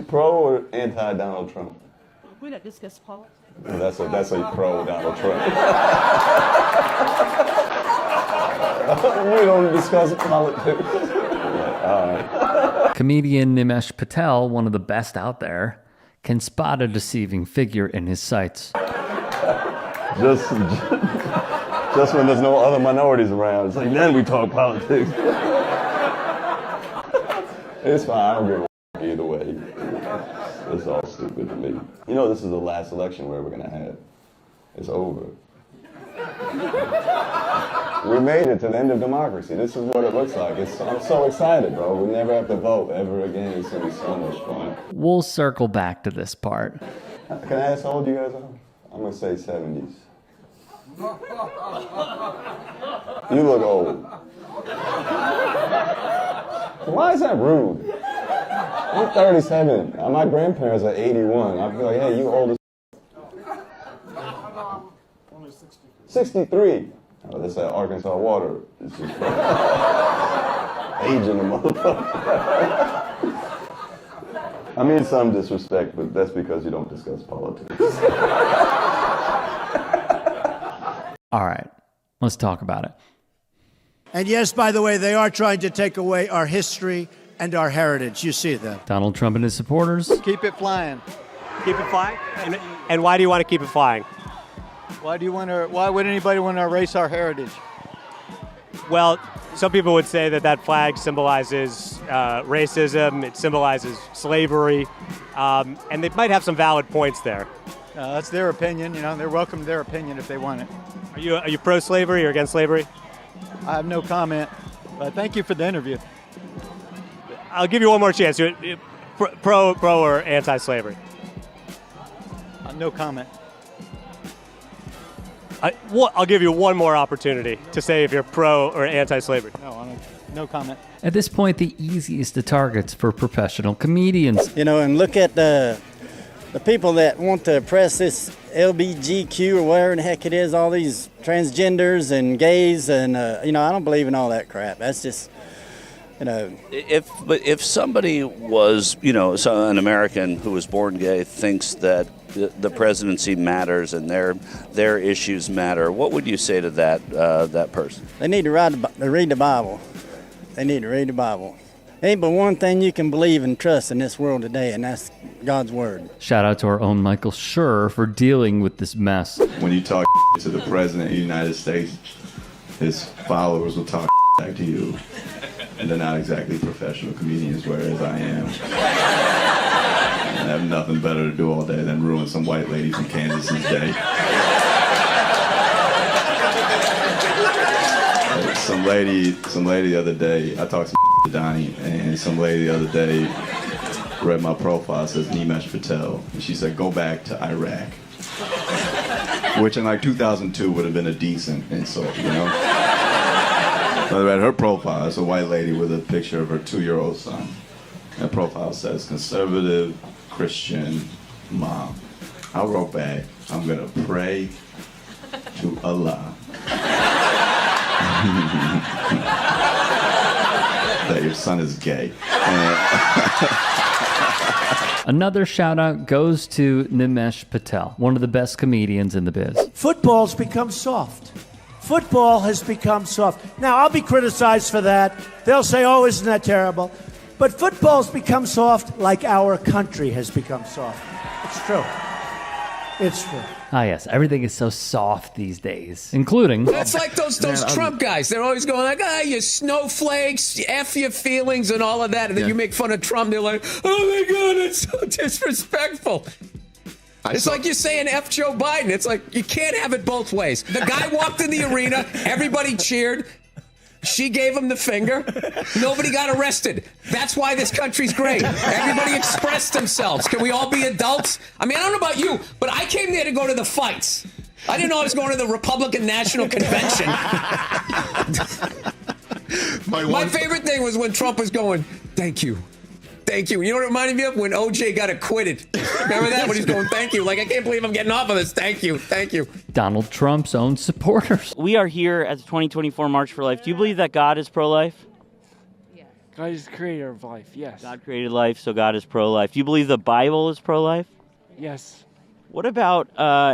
pro or anti-Donald Trump? We don't discuss politics. That's a pro-Donald Trump. We don't discuss politics. Comedian Nimesh Patel, one of the best out there, can spot a deceiving figure in his sights. Just when there's no other minorities around, it's like, then we talk politics. It's fine, I don't give a either way. It's all stupid to me. You know, this is the last election we're ever gonna have. It's over. We made it to the end of democracy. This is what it looks like. I'm so excited, bro. We never have to vote ever again. It's gonna be so much fun. We'll circle back to this part. Can I ask how old you guys are? I'm gonna say 70s. You look old. Why is that rude? I'm 37. My grandparents are 81. I feel like, hey, you old as 63. Oh, that's that Arkansas water. It's just aging the motherfucker. I mean some disrespect, but that's because you don't discuss politics. All right, let's talk about it. And yes, by the way, they are trying to take away our history and our heritage. You see that. Donald Trump and his supporters. Keep it flying. Keep it flying? And why do you want to keep it flying? Why would anybody want to erase our heritage? Well, some people would say that flag symbolizes racism, it symbolizes slavery, and they might have some valid points there. That's their opinion. You know, they're welcome to their opinion if they want it. Are you pro-slavery or against slavery? I have no comment, but thank you for the interview. I'll give you one more chance. You're pro or anti-slavery? No comment. I'll give you one more opportunity to say if you're pro or anti-slavery. No comment. At this point, the easiest of targets for professional comedians. You know, and look at the people that want to oppress this LBGQ or whatever the heck it is, all these transgenders and gays, and you know, I don't believe in all that crap. That's just, you know. If somebody was, you know, an American who was born gay thinks that the presidency matters and their issues matter, what would you say to that person? They need to read the Bible. They need to read the Bible. Ain't but one thing you can believe and trust in this world today, and that's God's word. Shout out to our own Michael Schur for dealing with this mess. When you talk to the president of the United States, his followers will talk back to you. And they're not exactly professional comedians, whereas I am. And I have nothing better to do all day than ruin some white lady from Kansas's day. Some lady the other day, I talked to Donnie, and some lady the other day read my profile, says Nimesh Patel, and she said, go back to Iraq. Which in like 2002 would have been a decent insult, you know? I read her profile. It's a white lady with a picture of her 2-year-old son. That profile says, conservative Christian mom. I wrote back, I'm gonna pray to Allah that your son is gay. Another shout out goes to Nimesh Patel, one of the best comedians in the biz. Football's become soft. Football has become soft. Now, I'll be criticized for that. They'll say, oh, isn't that terrible? But football's become soft like our country has become soft. It's true. It's true. Ah, yes, everything is so soft these days, including... That's like those Trump guys. They're always going like, you snowflakes, F your feelings and all of that. And then you make fun of Trump, they're like, oh my God, it's so disrespectful. It's like you're saying F Joe Biden. It's like you can't have it both ways. The guy walked in the arena, everybody cheered. She gave him the finger. Nobody got arrested. That's why this country's great. Everybody expressed themselves. Can we all be adults? I mean, I don't know about you, but I came there to go to the fights. I didn't know I was going to the Republican National Convention. My favorite thing was when Trump was going, thank you. Thank you. You know what it reminded me of? When OJ got acquitted. Remember that? When he's going, thank you. Like, I can't believe I'm getting off of this. Thank you. Thank you. Donald Trump's own supporters. We are here at the 2024 March for Life. Do you believe that God is pro-life? Yes. God is the creator of life, yes. God created life, so God is pro-life. Do you believe the Bible is pro-life? Yes. What about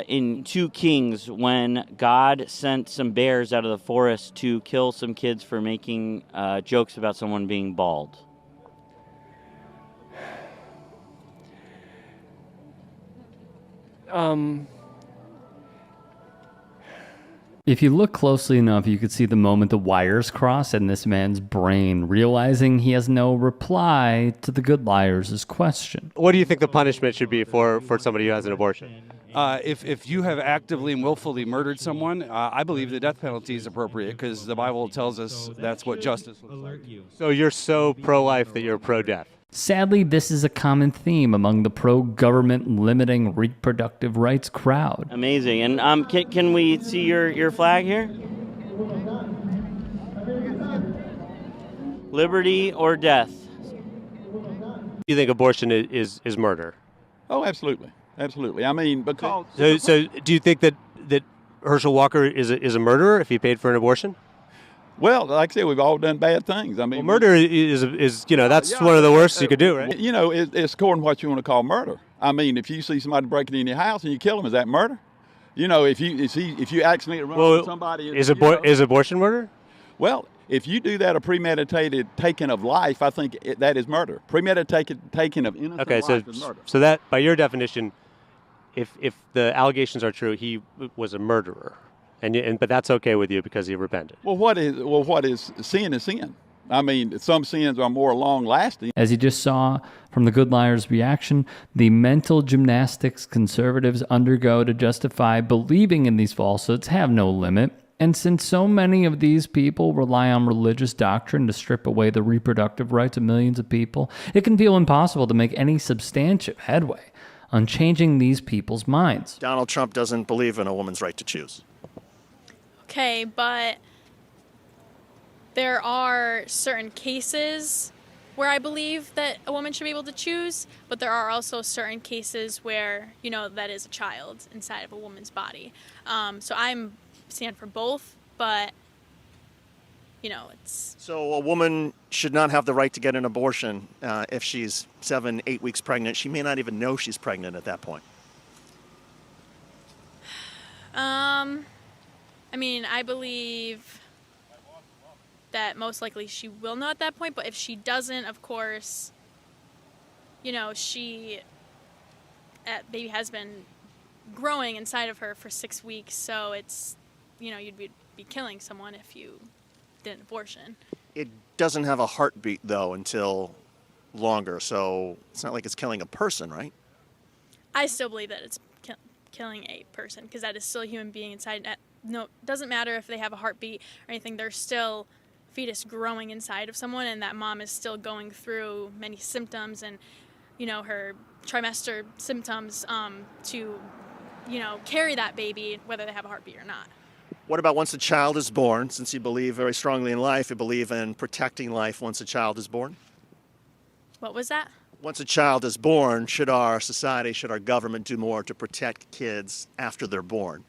in 2 Kings when God sent some bears out of the forest to kill some kids for making jokes about someone being bald? If you look closely enough, you could see the moment the wires cross in this man's brain, realizing he has no reply to the good liars' question. What do you think the punishment should be for somebody who has an abortion? If you have actively and willfully murdered someone, I believe the death penalty is appropriate because the Bible tells us that's what justice looks like. So you're so pro-life that you're pro-death? Sadly, this is a common theme among the pro-government limiting reproductive rights crowd. Amazing. And can we see your flag here? Liberty or death? You think abortion is murder? Oh, absolutely. Absolutely. I mean, because... So do you think that Herschel Walker is a murderer if he paid for an abortion? Well, like I said, we've all done bad things. I mean, murder is that's one of the worst you could do, right? You know, it's according to what you want to call murder. I mean, if you see somebody breaking in your house and you kill them, is that murder? You know, if you accidentally run over somebody, is abortion murder? Well, if you do that a premeditated taking of life, I think that is murder. Premeditated taking of innocent life is murder. So that, by your definition, if the allegations are true, he was a murderer. But that's okay with you because he repented. Well, what is sin is sin. I mean, some sins are more long-lasting. As you just saw from the Good Liars reaction, the mental gymnastics conservatives undergo to justify believing in these falsehoods have no limit. And since so many of these people rely on religious doctrine to strip away the reproductive rights of millions of people, it can feel impossible to make any substantive headway on changing these people's minds. Donald Trump doesn't believe in a woman's right to choose. Okay, but there are certain cases where I believe that a woman should be able to choose, but there are also certain cases where, that is a child inside of a woman's body. So I'm stand for both, but, it's... So a woman should not have the right to get an abortion if she's 7-8 weeks pregnant. She may not even know she's pregnant at that point. I believe that most likely she will know at that point, but if she doesn't, of course, baby has been growing inside of her for 6 weeks, so it's, you'd be killing someone if you did an abortion. It doesn't have a heartbeat, though, until longer, so it's not like it's killing a person, right? I still believe that it's killing a person, because that is still a human being inside. No, doesn't matter if they have a heartbeat or anything, there's still fetus growing inside of someone, and that mom is still going through many symptoms and, her trimester symptoms to, carry that baby, whether they have a heartbeat or not. What about once a child is born? Since you believe very strongly in life, you believe in protecting life once a child is born? What was that? Once a child is born, should our society, should our government do more to protect kids after they're born?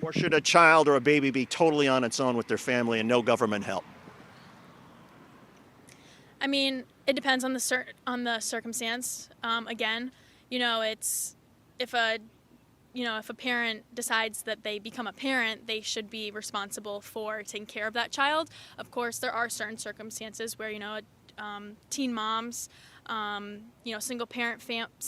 Or should a child or a baby be totally on its own with their family and no government help? It depends on the circumstance. Again, it's if a parent decides that they become a parent, they should be responsible for taking care of that child. Of course, there are certain circumstances where teen moms, single parent families,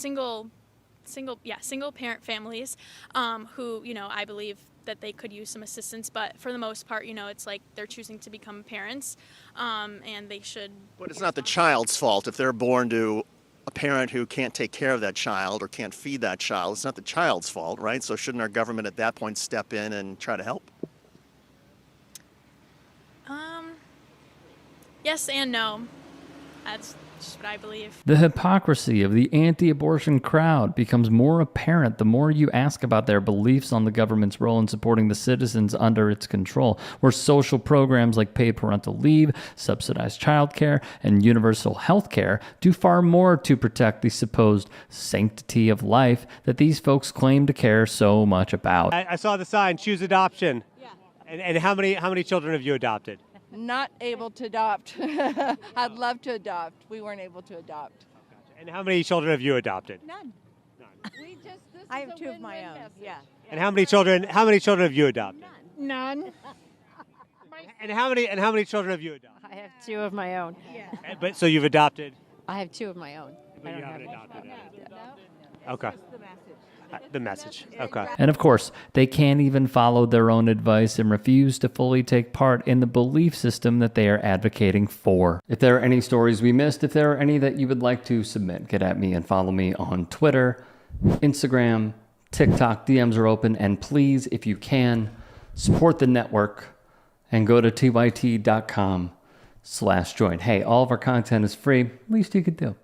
who I believe that they could use some assistance, but for the most part, it's like they're choosing to become parents, and they should. But it's not the child's fault if they're born to a parent who can't take care of that child or can't feed that child. It's not the child's fault, right? So shouldn't our government at that point step in and try to help? Yes and no. That's just what I believe. The hypocrisy of the anti-abortion crowd becomes more apparent the more you ask about their beliefs on the government's role in supporting the citizens under its control, where social programs like paid parental leave, subsidized childcare, and universal health care do far more to protect the supposed sanctity of life that these folks claim to care so much about. I saw the sign, choose adoption. Yeah. And how many children have you adopted? Not able to adopt. I'd love to adopt. We weren't able to adopt. And how many children have you adopted? None. I have two of my own. Yeah. And how many children have you adopted? None. And how many children have you adopted? I have two of my own. Yeah. But so you've adopted? I have two of my own. But you haven't adopted any. Okay. The message. Okay. And of course, they can't even follow their own advice and refuse to fully take part in the belief system that they are advocating for. If there are any stories we missed, if there are any that you would like to submit, get at me and follow me on Twitter, Instagram, TikTok. DMs are open. And please, if you can, support the network and go to tyt.com/join. Hey, all of our content is free. Least you could do.